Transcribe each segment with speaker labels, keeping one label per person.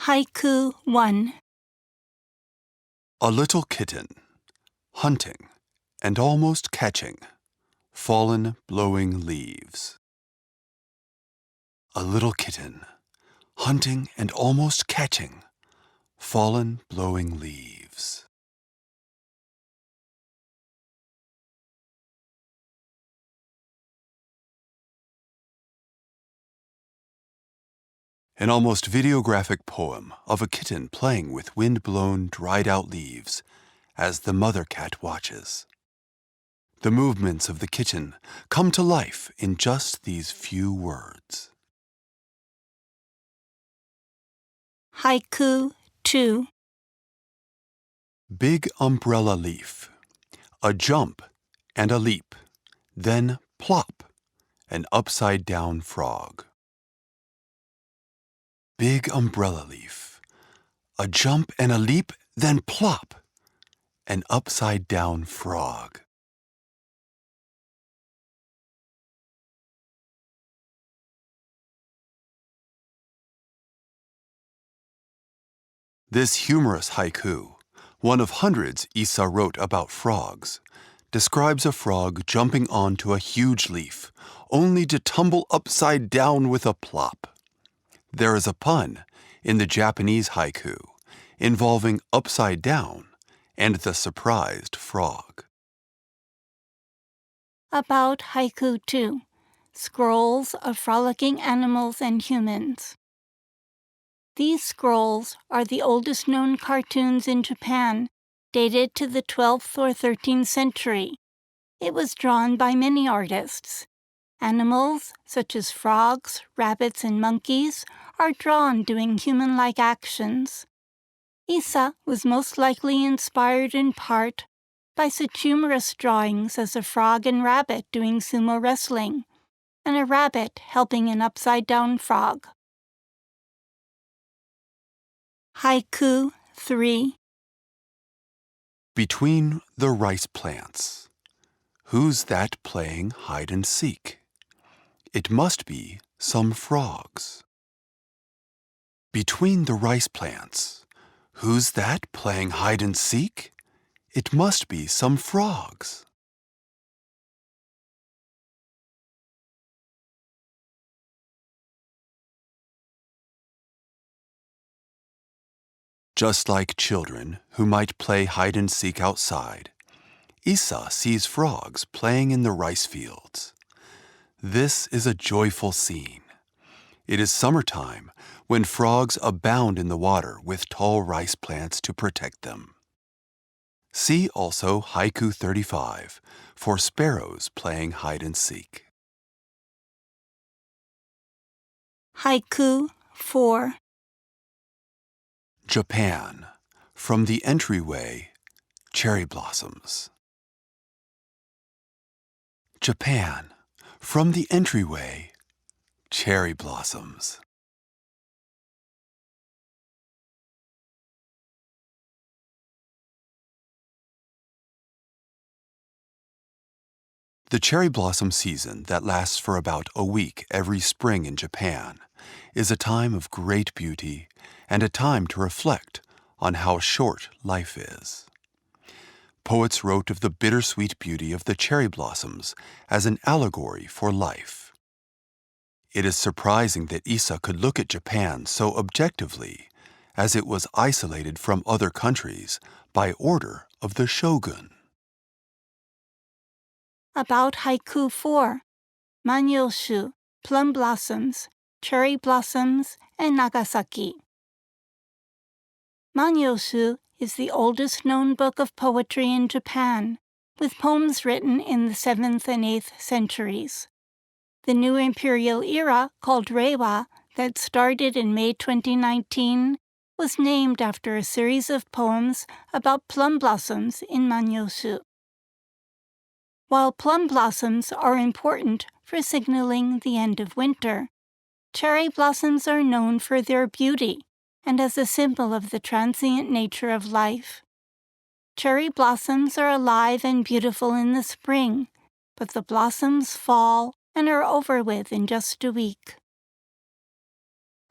Speaker 1: Haiku1.
Speaker 2: A little kitten, hunting and almost catching fallen blowing leaves. A little kitten, hunting and almost catching fallen blowing leaves. An almost videographic poem of a kitten playing with wind-blown, dried-out leaves as the mother cat watches. The movements of the kitten come to life in just these few words.
Speaker 1: Haiku2.
Speaker 2: Big umbrella leaf, a jump and a leap, then plop, an upside-down frog. Big umbrella leaf, a jump and a leap, then plop, an upside-down frog. This humorous haiku, one of hundreds Isa wrote about frogs, describes a frog jumping onto a huge leaf, only to tumble upside down with a plop. There is a pun in the Japanese haiku involving upside down and the surprised frog.
Speaker 1: About Haiku2. Scrolls of frolicking animals and humans. These scrolls are the oldest known cartoons in Japan, dated to the 12th or 13th century. It was drawn by many artists. Animals, such as frogs, rabbits, and monkeys, are drawn doing human-like actions. Isa was most likely inspired in part by such humorous drawings as a frog and rabbit doing sumo wrestling, and a rabbit helping an upside-down frog. Haiku 3.
Speaker 2: Between the rice plants. Who's that playing hide and seek? It must be some frogs. Between the rice plants. Who's that playing hide and seek? It must be some frogs. Just like children who might play hide and seek outside, Isa sees frogs playing in the rice fields. This is a joyful scene. It is summertime when frogs abound in the water with tall rice plants to protect them. See also Haiku 35 for sparrows playing hide and seek.
Speaker 1: Haiku 4.
Speaker 2: Japan, from the entryway, cherry blossoms. Japan, from the entryway, cherry blossoms. The cherry blossom season that lasts for about a week every spring in Japan is a time of great beauty and a time to reflect on how short life is. Poets wrote of the bittersweet beauty of the cherry blossoms as an allegory for life. It is surprising that Isa could look at Japan so objectively, as it was isolated from other countries by order of the shogun.
Speaker 1: About Haiku 4. Manyoshu, plum blossoms, cherry blossoms, and Nagasaki. Manyoshu is the oldest known book of poetry in Japan, with poems written in the 7th and 8th centuries. The new imperial era, called Reiwa, that started in May 2019, was named after a series of poems about plum blossoms in Manyoshu. While plum blossoms are important for signaling the end of winter, cherry blossoms are known for their beauty and as a symbol of the transient nature of life. Cherry blossoms are alive and beautiful in the spring, but the blossoms fall and are over with in just a week.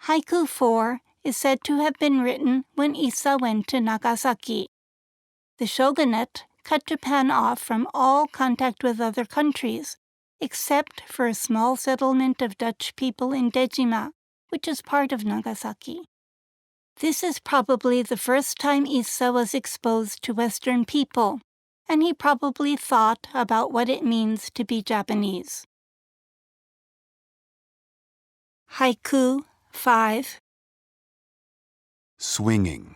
Speaker 1: Haiku 4 is said to have been written when Issa went to Nagasaki. The shogunate cut Japan off from all contact with other countries, except for a small settlement of Dutch people in Dejima, which is part of Nagasaki. This is probably the first time Issa was exposed to Western people, and he probably thought about what it means to be Japanese. Haiku 5.
Speaker 2: Swinging,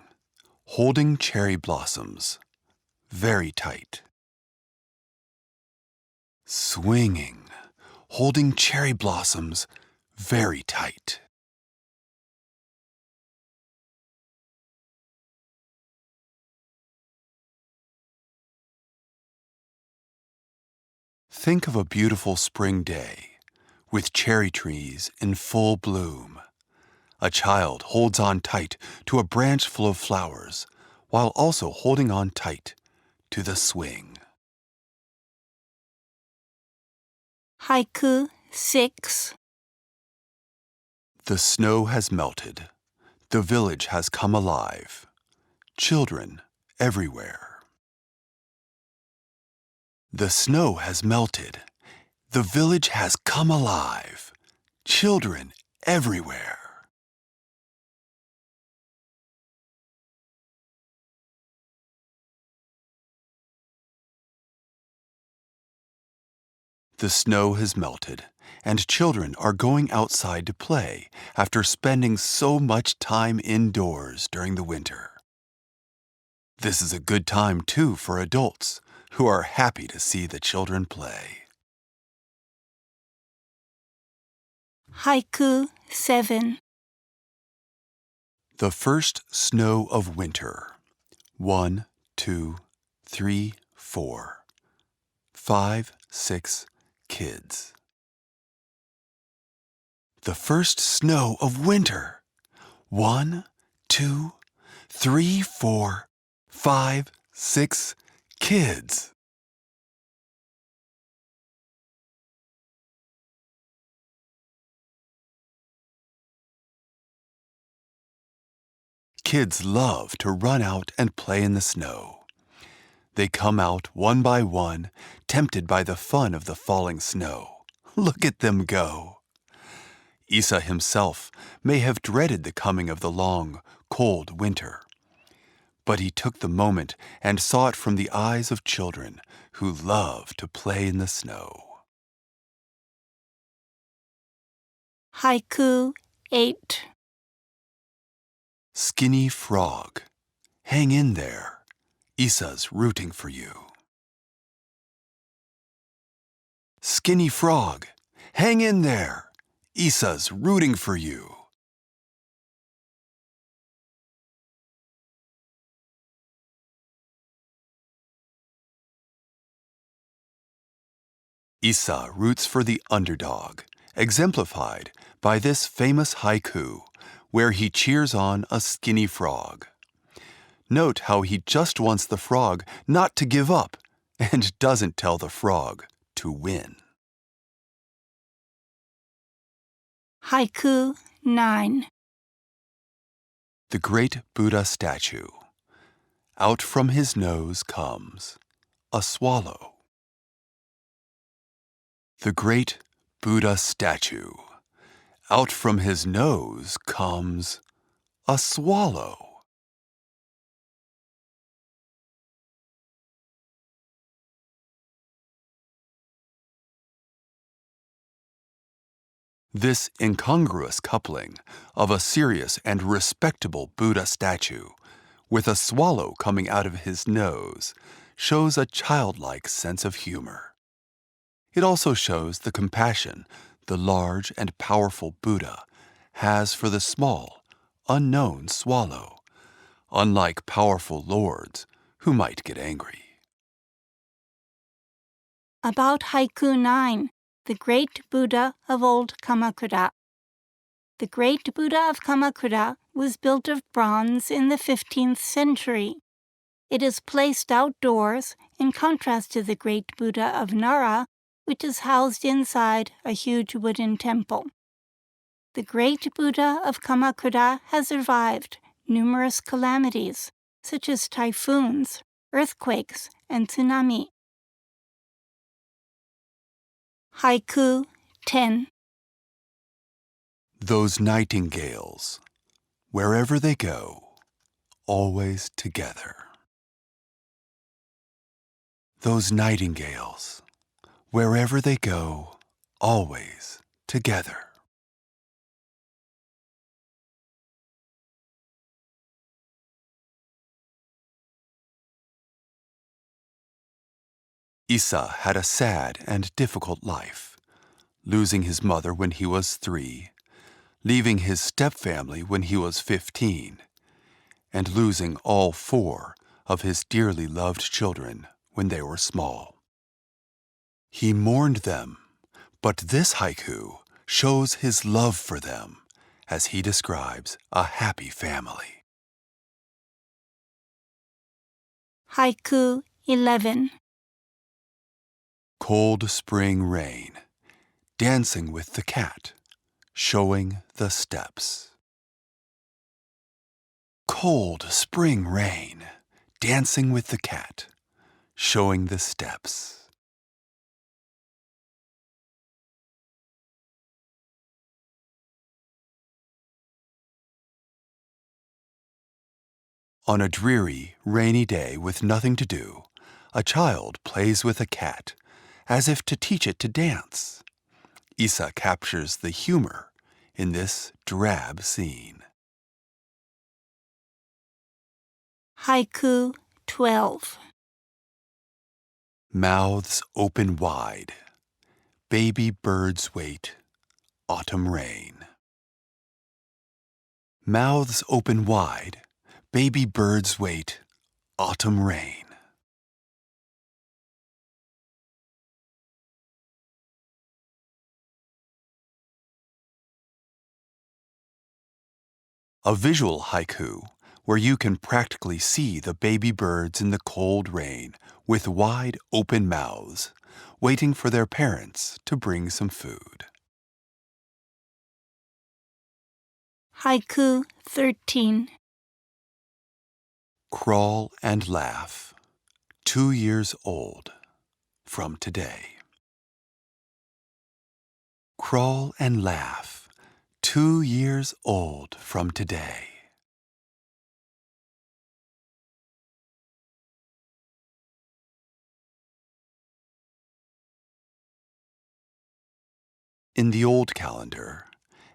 Speaker 2: holding cherry blossoms, very tight. Swinging, holding cherry blossoms, very tight. Think of a beautiful spring day, with cherry trees in full bloom. A child holds on tight to a branch full of flowers, while also holding on tight to the swing.
Speaker 1: Haiku 6.
Speaker 2: The snow has melted. The village has come alive. Children everywhere. The snow has melted. The village has come alive. Children everywhere. The snow has melted, and children are going outside to play after spending so much time indoors during the winter. This is a good time, too, for adults who are happy to see the children play.
Speaker 1: Haiku 7.
Speaker 2: The first snow of winter. 1, 2, 3, 4. 5, 6 kids. The first snow of winter. 1, 2, 3, 4, 5, 6 kids. Kids love to run out and play in the snow. They come out one by one, tempted by the fun of the falling snow. Look at them go. Issa himself may have dreaded the coming of the long, cold winter. But he took the moment and saw it from the eyes of children who love to play in the snow.
Speaker 1: Haiku 8.
Speaker 2: Skinny frog, hang in there. Issa's rooting for you. Skinny frog, hang in there. Issa's rooting for you. Issa roots for the underdog, exemplified by this famous haiku, where he cheers on a skinny frog. Note how he just wants the frog not to give up and doesn't tell the frog to win.
Speaker 1: Haiku 9.
Speaker 2: The great Buddha statue. Out from his nose comes a swallow. The great Buddha statue. Out from his nose comes a swallow. This incongruous coupling of a serious and respectable Buddha statue with a swallow coming out of his nose shows a childlike sense of humor. It also shows the compassion the large and powerful Buddha has for the small, unknown swallow, unlike powerful lords who might get angry.
Speaker 1: About Haiku 9, the great Buddha of old Kamakura. The great Buddha of Kamakura was built of bronze in the 15th century. It is placed outdoors in contrast to the great Buddha of Nara, which is housed inside a huge wooden temple. The great Buddha of Kamakura has survived numerous calamities, such as typhoons, earthquakes, and tsunami. Haiku 10.
Speaker 2: Those nightingales, wherever they go, always together. Those nightingales, wherever they go, always together. Isa had a sad and difficult life, losing his mother when he was 3, leaving his stepfamily when he was 15, and losing all 4 of his dearly loved children when they were small. He mourned them, but this haiku shows his love for them as he describes a happy family.
Speaker 1: Haiku 11.
Speaker 2: Cold spring rain, dancing with the cat, showing the steps. Cold spring rain, dancing with the cat, showing the steps. On a dreary, rainy day with nothing to do, a child plays with a cat, as if to teach it to dance. Isa captures the humor in this drab scene.
Speaker 1: Haiku 12.
Speaker 2: Mouths open wide, baby birds wait, autumn rain. Mouths open wide, baby birds wait, autumn rain. A visual haiku where you can practically see the baby birds in the cold rain with wide open mouths, waiting for their parents to bring some food.
Speaker 1: Haiku 13.
Speaker 2: Crawl and laugh, 2 years old from today. Crawl and laugh, 2 years old from today. In the old calendar,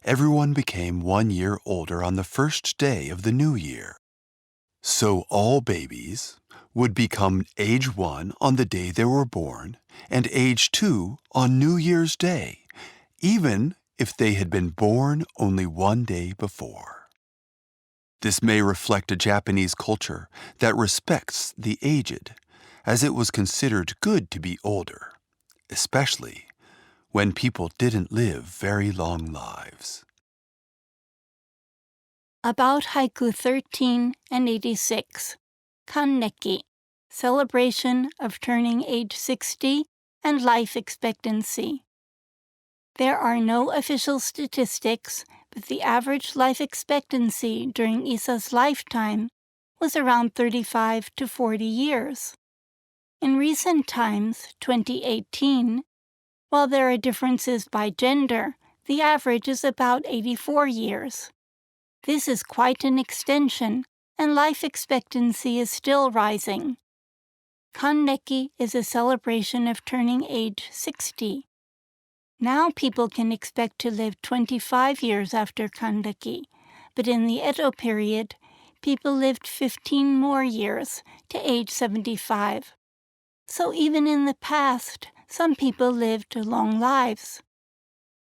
Speaker 2: everyone became 1 year older on the first day of the new year. So all babies would become age 1 on the day they were born and age 2 on New Year's Day, even if they had been born only 1 day before. This may reflect a Japanese culture that respects the aged, as it was considered good to be older, especially when people didn't live very long lives.
Speaker 1: About Haiku 13 and 86. Kanneki, celebration of turning age 60 and life expectancy. There are no official statistics, but the average life expectancy during Isa's lifetime was around 35 to 40 years. In recent times, 2018, while there are differences by gender, the average is about 84 years. This is quite an extension, and life expectancy is still rising. Kanneki is a celebration of turning age 60. Now people can expect to live 25 years after Kanneki, but in the Edo period, people lived 15 more years to age 75. So even in the past, some people lived long lives.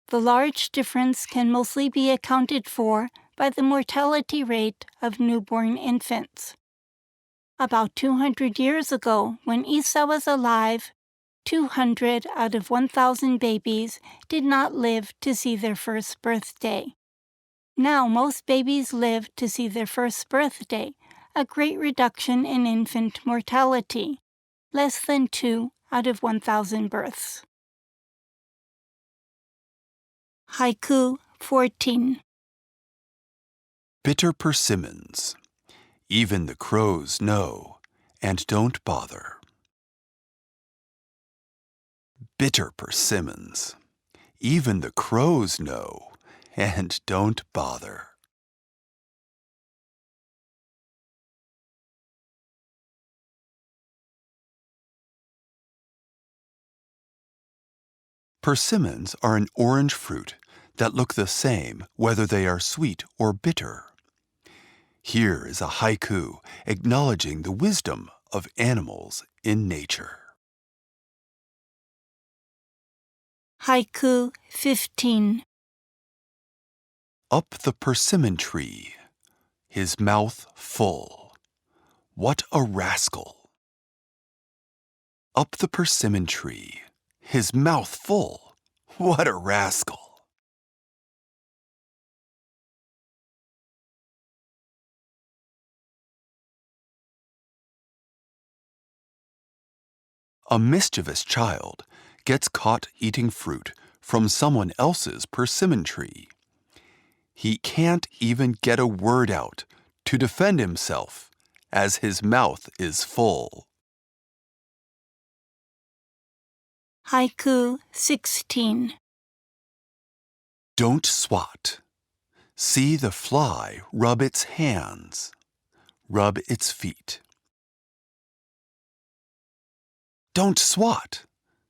Speaker 1: The large difference can mostly be accounted for by the mortality rate of newborn infants. About 200 years ago, when Isa was alive, 200 out of 1,000 babies did not live to see their first birthday. Now most babies live to see their first birthday, a great reduction in infant mortality, less than 2 out of 1,000 births. Haiku 14.
Speaker 2: Bitter persimmons. Even the crows know and don't bother. Bitter persimmons. Even the crows know and don't bother. Persimmons are an orange fruit that look the same whether they are sweet or bitter. Here is a haiku acknowledging the wisdom of animals in nature.
Speaker 1: Haiku 15.
Speaker 2: Up the persimmon tree, his mouth full. What a rascal! Up the persimmon tree, his mouth full. What a rascal! A mischievous child gets caught eating fruit from someone else's persimmon tree. He can't even get a word out to defend himself as his mouth is full.
Speaker 1: Haiku 16.
Speaker 2: Don't swat. See the fly rub its hands, rub its feet. Don't swat.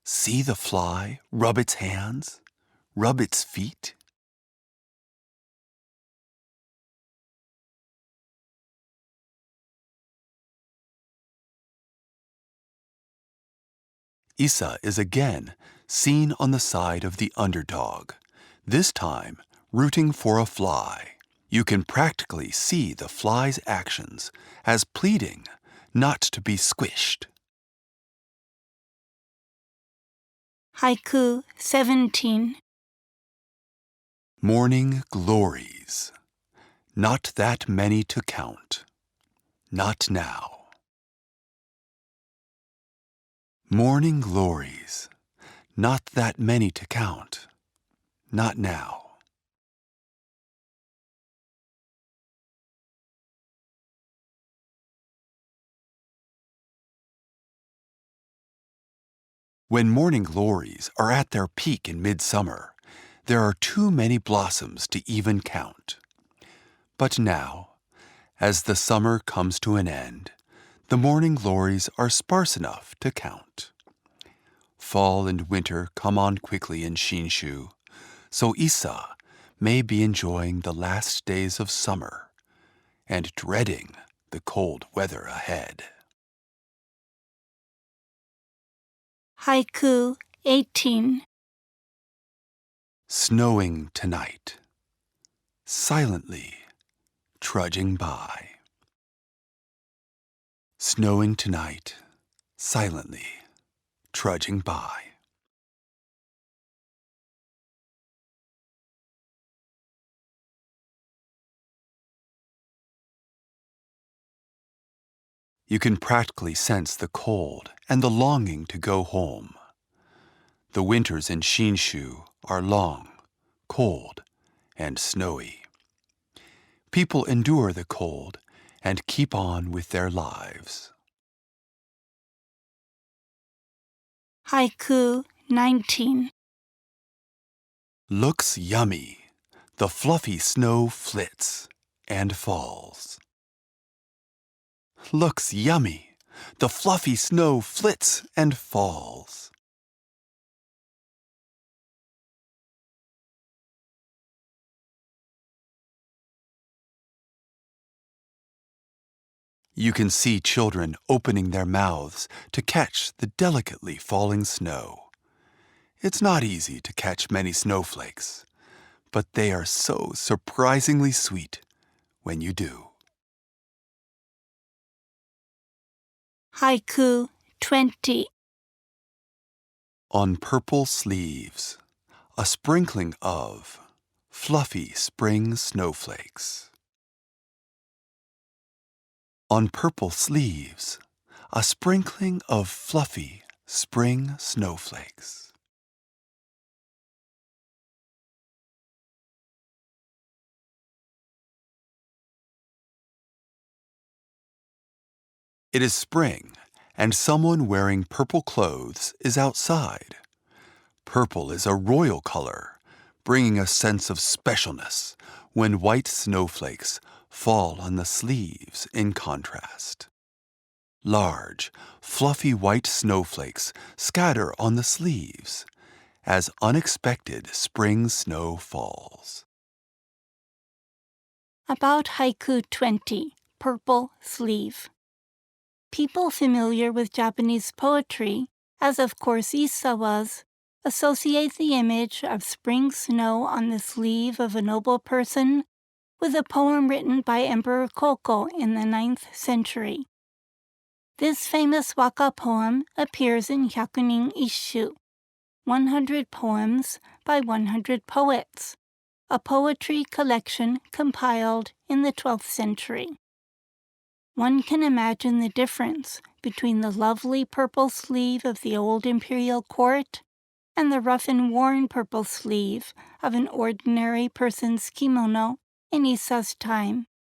Speaker 2: See the fly rub its hands, rub its feet. Isa is again seen on the side of the underdog, this time rooting for a fly. You can practically see the fly's actions as pleading not to be squished.
Speaker 1: Haiku 17.
Speaker 2: Morning glories. Not that many to count. Not now. Morning glories. Not that many to count. Not now. When morning glories are at their peak in midsummer, there are too many blossoms to even count. But now, as the summer comes to an end, the morning glories are sparse enough to count. Fall and winter come on quickly in Shinshu, so Isa may be enjoying the last days of summer and dreading the cold weather ahead.
Speaker 1: Haiku 18.
Speaker 2: Snowing tonight, silently trudging by. Snowing tonight, silently trudging by. You can practically sense the cold and the longing to go home. The winters in Shinshu are long, cold, and snowy. People endure the cold and keep on with their lives.
Speaker 1: Haiku 19.
Speaker 2: Looks yummy. The fluffy snow flits and falls. Looks yummy. The fluffy snow flits and falls. You can see children opening their mouths to catch the delicately falling snow. It's not easy to catch many snowflakes, but they are so surprisingly sweet when you do.
Speaker 1: Haiku 20.
Speaker 2: On purple sleeves, a sprinkling of fluffy spring snowflakes. On purple sleeves, a sprinkling of fluffy spring snowflakes. It is spring, and someone wearing purple clothes is outside. Purple is a royal color, bringing a sense of specialness when white snowflakes fall on the sleeves in contrast. Large, fluffy white snowflakes scatter on the sleeves as unexpected spring snow falls.
Speaker 1: About Haiku 20, Purple Sleeve. People familiar with Japanese poetry, as of course Issa was, associate the image of spring snow on the sleeve of a noble person with a poem written by Emperor Koko in the 9th century. This famous waka poem appears in Hyakunin Isshu, 100 Poems by 100 Poets, a poetry collection compiled in the 12th century. One can imagine the difference between the lovely purple sleeve of the old imperial court and the rough and worn purple sleeve of an ordinary person's kimono in Issa's time.